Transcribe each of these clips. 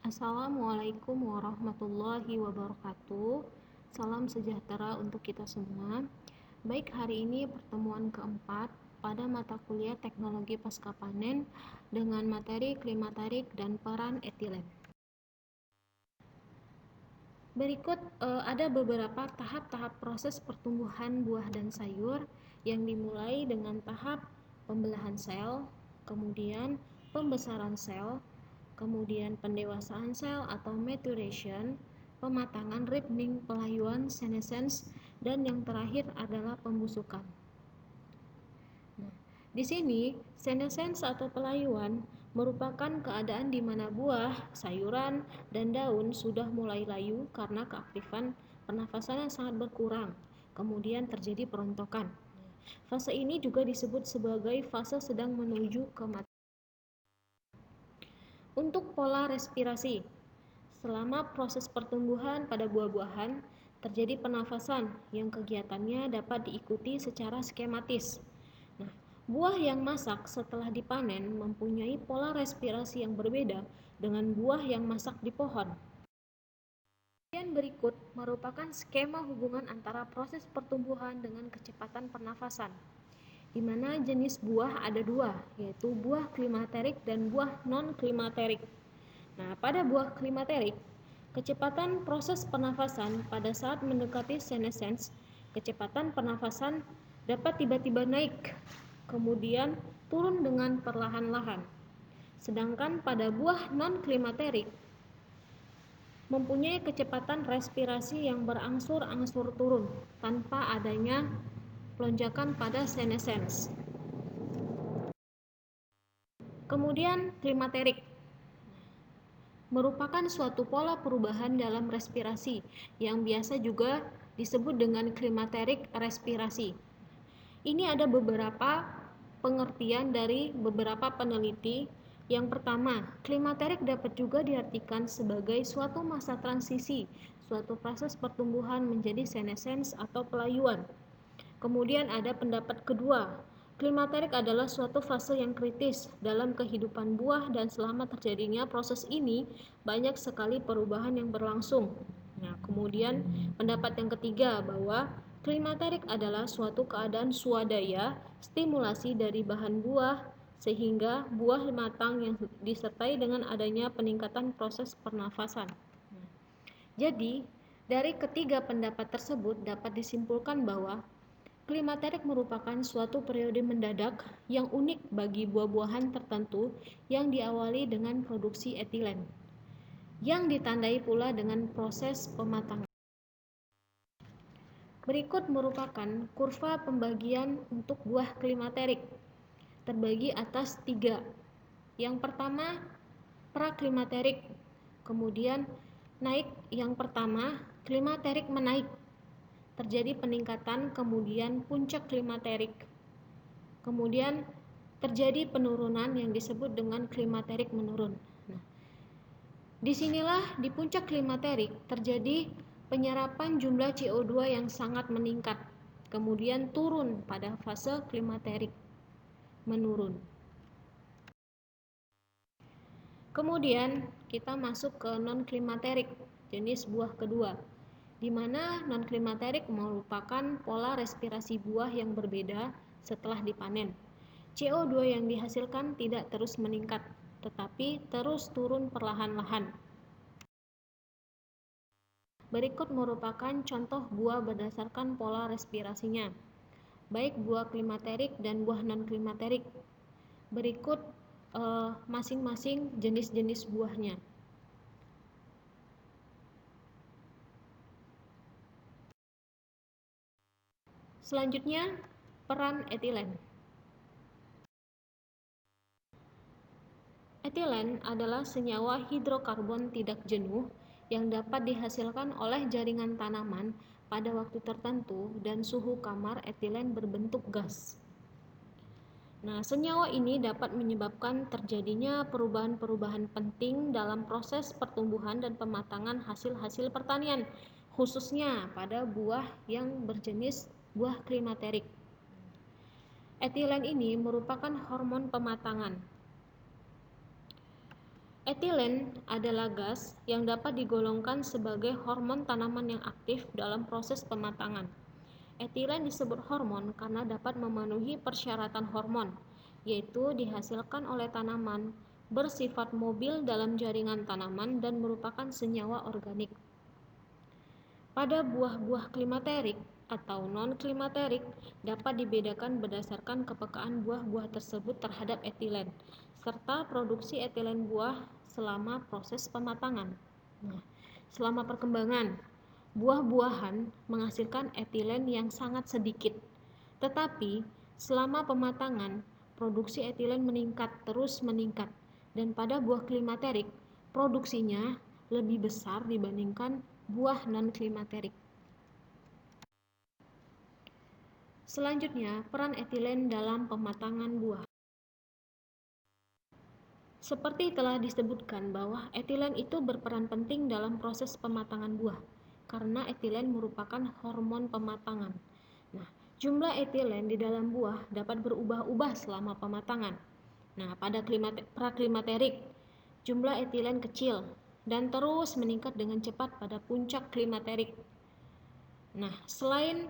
Assalamualaikum warahmatullahi wabarakatuh. Salam sejahtera untuk kita semua. Baik, hari ini pertemuan keempat pada mata kuliah Teknologi Pasca Panen dengan materi klimaterik dan peran etilen. Berikut ada beberapa tahap-tahap proses pertumbuhan buah dan sayur yang dimulai dengan tahap pembelahan sel, kemudian pembesaran sel, kemudian pendewasaan sel atau maturation, pematangan, ripening, pelayuan, senescence, dan yang terakhir adalah pembusukan. Nah, di sini senescence atau pelayuan merupakan keadaan di mana buah, sayuran, dan daun sudah mulai layu karena keaktifan pernafasan yang sangat berkurang. Kemudian terjadi perontokan. Fase ini juga disebut sebagai fase sedang menuju kematian. Untuk pola respirasi, selama proses pertumbuhan pada buah-buahan, terjadi pernafasan yang kegiatannya dapat diikuti secara skematis. Nah, buah yang masak setelah dipanen mempunyai pola respirasi yang berbeda dengan buah yang masak di pohon. Bagian berikut merupakan skema hubungan antara proses pertumbuhan dengan kecepatan pernafasan, di mana jenis buah ada dua, yaitu buah klimaterik dan buah non-klimaterik. Nah, pada buah klimaterik, kecepatan proses pernafasan pada saat mendekati senescence, kecepatan pernafasan dapat tiba-tiba naik, kemudian turun dengan perlahan-lahan. Sedangkan pada buah non-klimaterik mempunyai kecepatan respirasi yang berangsur-angsur turun tanpa adanya lonjakan pada senescence. Kemudian klimaterik merupakan suatu pola perubahan dalam respirasi yang biasa juga disebut dengan klimaterik respirasi. Ini ada beberapa pengertian dari beberapa peneliti. Yang pertama, klimaterik dapat juga diartikan sebagai suatu masa transisi, suatu proses pertumbuhan menjadi senescence atau pelayuan. Kemudian ada pendapat kedua, klimaterik adalah suatu fase yang kritis dalam kehidupan buah dan selama terjadinya proses ini banyak sekali perubahan yang berlangsung. Nah, kemudian pendapat yang ketiga bahwa klimaterik adalah suatu keadaan swadaya, stimulasi dari bahan buah sehingga buah matang yang disertai dengan adanya peningkatan proses pernafasan. Jadi, dari ketiga pendapat tersebut dapat disimpulkan bahwa klimaterik merupakan suatu periode mendadak yang unik bagi buah-buahan tertentu yang diawali dengan produksi etilen, yang ditandai pula dengan proses pematangan. Berikut merupakan kurva pembagian untuk buah klimaterik, terbagi atas 3. Yang pertama, praklimaterik, kemudian naik yang pertama, klimaterik menaik, terjadi peningkatan, kemudian puncak klimaterik. Kemudian terjadi penurunan yang disebut dengan klimaterik menurun. Nah, disinilah di puncak klimaterik terjadi penyerapan jumlah CO2 yang sangat meningkat, kemudian turun pada fase klimaterik menurun. Kemudian kita masuk ke non-klimaterik, jenis buah kedua, di mana non-klimaterik merupakan pola respirasi buah yang berbeda setelah dipanen. CO2 yang dihasilkan tidak terus meningkat, tetapi terus turun perlahan-lahan. Berikut merupakan contoh buah berdasarkan pola respirasinya, baik buah klimaterik dan buah non-klimaterik. Berikut masing-masing jenis-jenis buahnya. Selanjutnya, peran etilen. Etilen adalah senyawa hidrokarbon tidak jenuh yang dapat dihasilkan oleh jaringan tanaman pada waktu tertentu dan suhu kamar etilen berbentuk gas. Nah, senyawa ini dapat menyebabkan terjadinya perubahan-perubahan penting dalam proses pertumbuhan dan pematangan hasil-hasil pertanian, khususnya pada buah yang berjenis buah klimaterik. Etilen ini merupakan hormon pematangan. Etilen adalah gas yang dapat digolongkan sebagai hormon tanaman yang aktif dalam proses pematangan. Etilen disebut hormon karena dapat memenuhi persyaratan hormon, yaitu dihasilkan oleh tanaman, bersifat mobil dalam jaringan tanaman dan merupakan senyawa organik. Pada buah-buah klimaterik atau non-klimaterik dapat dibedakan berdasarkan kepekaan buah-buah tersebut terhadap etilen, serta produksi etilen buah selama proses pematangan. Nah, selama perkembangan, buah-buahan menghasilkan etilen yang sangat sedikit, tetapi selama pematangan, produksi etilen meningkat terus meningkat, dan pada buah klimaterik, produksinya lebih besar dibandingkan buah non-klimaterik. Selanjutnya, peran etilen dalam pematangan buah. Seperti telah disebutkan bahwa etilen itu berperan penting dalam proses pematangan buah, karena etilen merupakan hormon pematangan. Nah, jumlah etilen di dalam buah dapat berubah-ubah selama pematangan. Nah, pada praklimaterik, jumlah etilen kecil dan terus meningkat dengan cepat pada puncak klimaterik. Nah, selain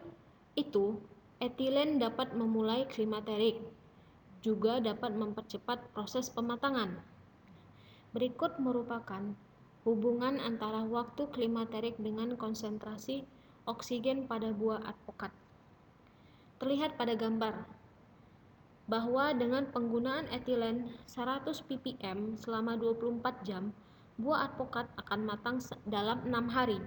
itu, etilen dapat memulai klimaterik, juga dapat mempercepat proses pematangan. Berikut merupakan hubungan antara waktu klimaterik dengan konsentrasi oksigen pada buah advokat. Terlihat pada gambar bahwa dengan penggunaan etilen 100 ppm selama 24 jam, buah advokat akan matang dalam 6 hari.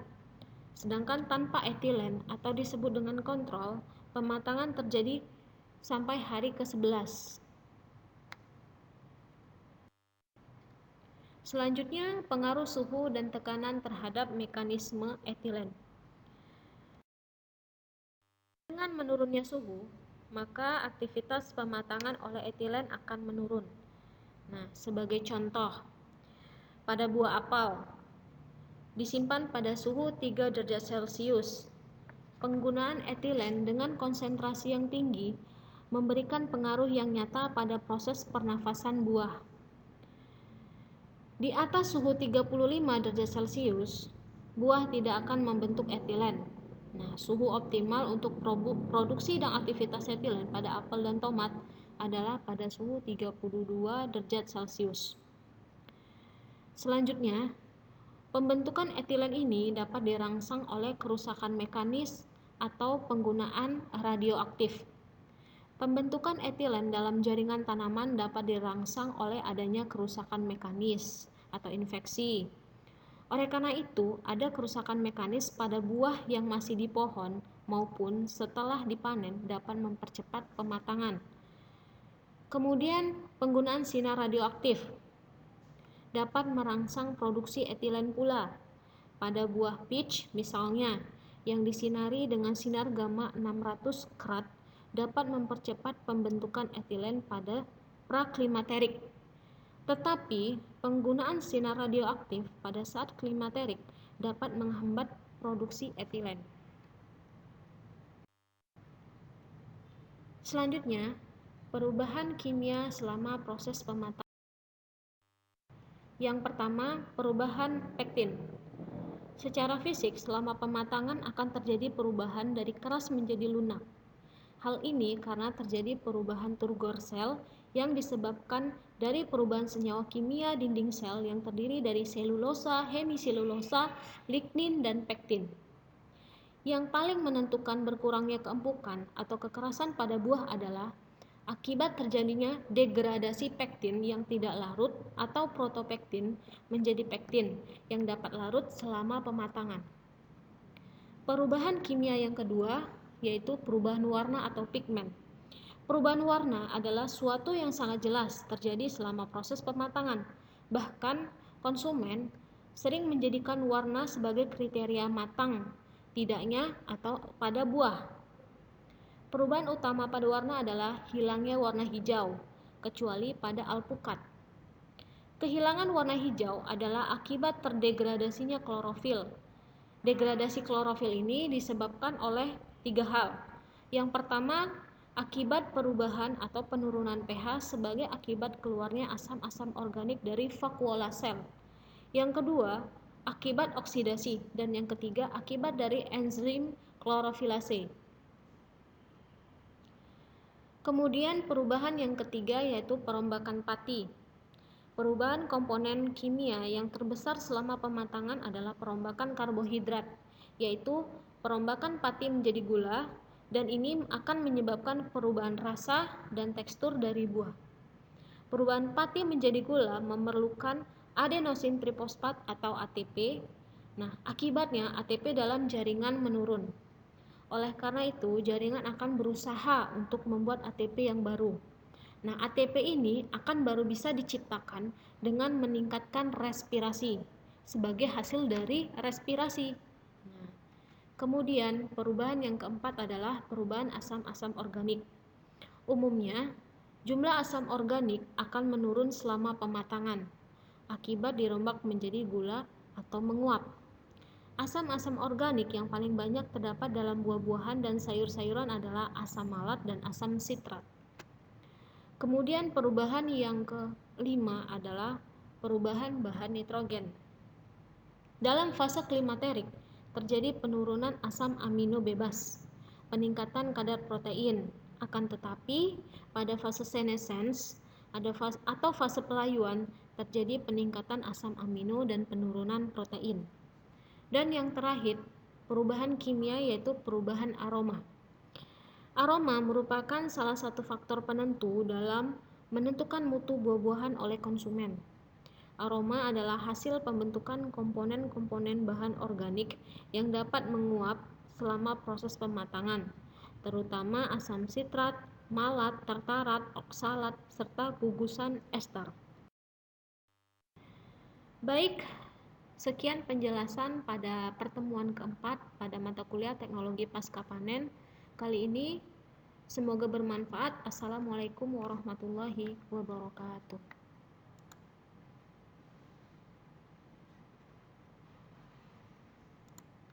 Sedangkan tanpa etilen atau disebut dengan kontrol, pematangan terjadi sampai hari ke-11. Selanjutnya, pengaruh suhu dan tekanan terhadap mekanisme etilen. Dengan menurunnya suhu, maka aktivitas pematangan oleh etilen akan menurun. Nah, sebagai contoh, pada buah apel disimpan pada suhu 3 derajat Celcius. Penggunaan etilen dengan konsentrasi yang tinggi memberikan pengaruh yang nyata pada proses pernafasan buah. Di atas suhu 35 derajat Celcius, buah tidak akan membentuk etilen. Nah, suhu optimal untuk produksi dan aktivitas etilen pada apel dan tomat adalah pada suhu 32 derajat Celcius. Selanjutnya, pembentukan etilen ini dapat dirangsang oleh kerusakan mekanis atau penggunaan radioaktif. Pembentukan etilen dalam jaringan tanaman dapat dirangsang oleh adanya kerusakan mekanis atau infeksi. Oleh karena itu, ada kerusakan mekanis pada buah yang masih di pohon maupun setelah dipanen dapat mempercepat pematangan. Kemudian, penggunaan sinar radioaktif dapat merangsang produksi etilen pula. Pada buah peach misalnya, yang disinari dengan sinar gamma 600 krat dapat mempercepat pembentukan etilen pada praklimaterik. Tetapi, penggunaan sinar radioaktif pada saat klimaterik dapat menghambat produksi etilen. Selanjutnya, perubahan kimia selama proses pematangan. Yang pertama, perubahan pektin. Secara fisik, selama pematangan akan terjadi perubahan dari keras menjadi lunak. Hal ini karena terjadi perubahan turgor sel yang disebabkan dari perubahan senyawa kimia dinding sel yang terdiri dari selulosa, hemiselulosa, lignin, dan pektin. Yang paling menentukan berkurangnya keempukan atau kekerasan pada buah adalah akibat terjadinya degradasi pektin yang tidak larut atau protopektin menjadi pektin yang dapat larut selama pematangan. Perubahan kimia yang kedua yaitu perubahan warna atau pigmen. Perubahan warna adalah suatu yang sangat jelas terjadi selama proses pematangan. Bahkan konsumen sering menjadikan warna sebagai kriteria matang tidaknya atau pada buah. Perubahan utama pada warna adalah hilangnya warna hijau, kecuali pada alpukat. Kehilangan warna hijau adalah akibat terdegradasinya klorofil. Degradasi klorofil ini disebabkan oleh 3 hal. Yang pertama Akibat perubahan atau penurunan pH sebagai akibat keluarnya asam-asam organik dari vakuola sel. Yang kedua, akibat oksidasi, dan yang ketiga akibat dari enzim klorofilase. Kemudian perubahan yang ketiga yaitu perombakan pati. Perubahan komponen kimia yang terbesar selama pematangan adalah perombakan karbohidrat, yaitu perombakan pati menjadi gula, dan ini akan menyebabkan perubahan rasa dan tekstur dari buah. Perubahan pati menjadi gula memerlukan adenosin trifosfat atau ATP. Nah, akibatnya ATP dalam jaringan menurun. Oleh karena itu, jaringan akan berusaha untuk membuat ATP yang baru. Nah, ATP ini akan baru bisa diciptakan dengan meningkatkan respirasi sebagai hasil dari respirasi. Nah, kemudian perubahan yang keempat adalah perubahan asam-asam organik. Umumnya, jumlah asam organik akan menurun selama pematangan akibat dirombak menjadi gula atau menguap. Asam-asam organik yang paling banyak terdapat dalam buah-buahan dan sayur-sayuran adalah asam malat dan asam sitrat. Kemudian perubahan yang kelima adalah perubahan bahan nitrogen. Dalam fase klimaterik terjadi penurunan asam amino bebas, peningkatan kadar protein. Akan tetapi pada fase senescence atau fase pelayuan terjadi peningkatan asam amino dan penurunan protein. Dan yang terakhir, perubahan kimia yaitu perubahan aroma. Aroma merupakan salah satu faktor penentu dalam menentukan mutu buah-buahan oleh konsumen. Aroma adalah hasil pembentukan komponen-komponen bahan organik yang dapat menguap selama proses pematangan, terutama asam sitrat, malat, tartarat, oksalat, serta gugusan ester. Baik, sekian penjelasan pada pertemuan keempat pada mata kuliah Teknologi Pasca Panen kali ini. Semoga bermanfaat. Assalamualaikum warahmatullahi wabarakatuh.